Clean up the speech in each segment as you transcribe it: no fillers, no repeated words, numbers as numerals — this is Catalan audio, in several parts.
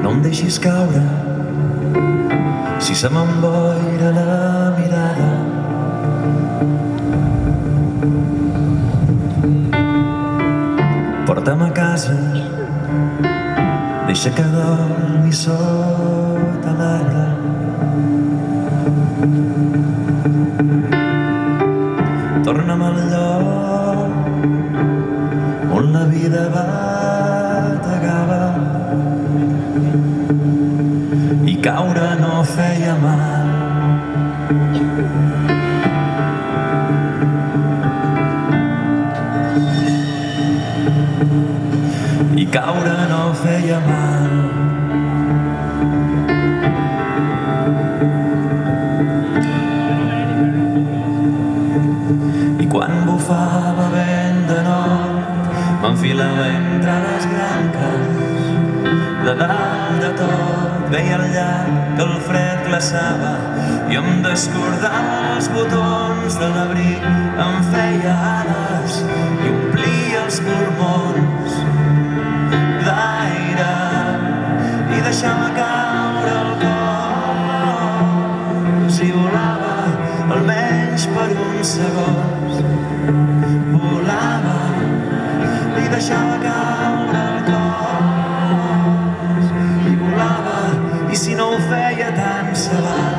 No em deixis caure si se m'emboira la mirada. Porta'm a casa, deixa que dormi sota l'arbre. Torna'm al lloc on la vida bategava i caure no feia mal. I caure no feia mal. I quan bufava vent de nord m'enfilava entre les branques. De dalt de tot veia el llac que el fred glaçava i em descordava els botons de l'abric, em feia ales i omplia els pulmons d'aire i deixava caure el cos i volava almenys per uns segons. Volava i deixava caure el cos i volava, i si no ho feia tant se val.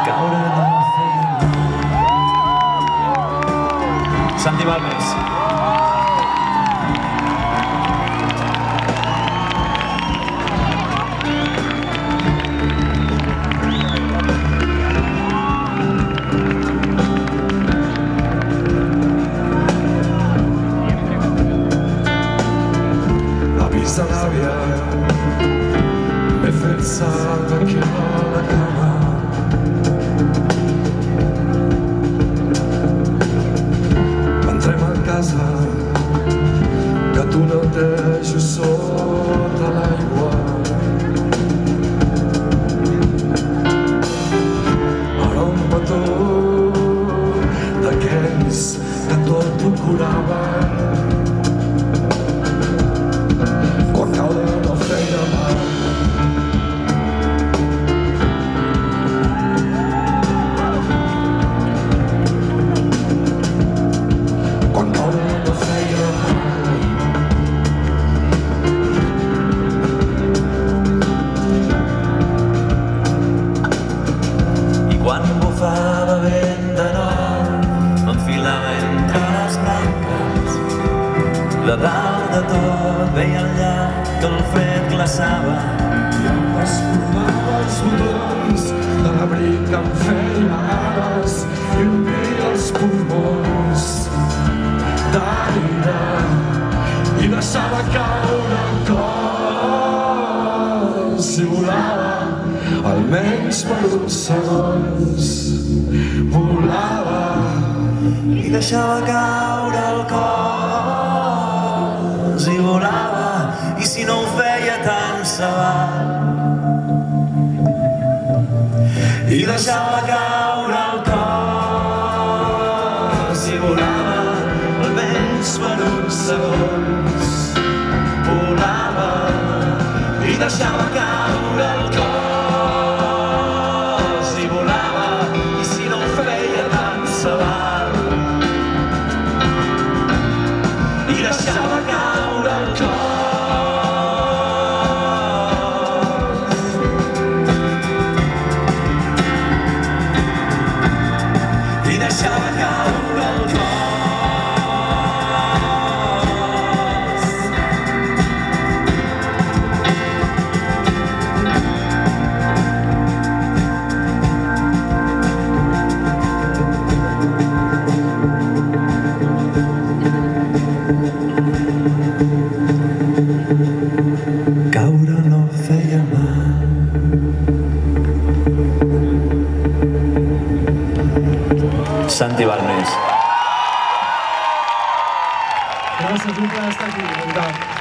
Caure no feia mal. Santi Balmes. Avisa l'àvia, m'he fet salt aquí a la cama. Entrem a casa, que tu no deixo sota l'aigua. Ara un petó d'aquells que tot ho curaven. Quan caure no feia mal. Quan caure no feia mal. I quan bufava vent de nord m'enfilava entre les branques. De dalt de tot veia el llac que el fred glaçava I em descordava els botons de l'abric que em feia ales i omplia els pulmons d'aire i deixava caure el cos i volava almenys per uns segons. Volava i deixava caure el cos i volava, i si no ho feia tant se val. I deixava caure el cos i volava almenys per uns segons. Volava i deixava caure el cos i volava, i si no ho feia tant se val. I deixava caure el cos i deixava caure el cos. Caure no feia mal. Santi Balmes. gràcies. un plaer estar aquí, de veritat.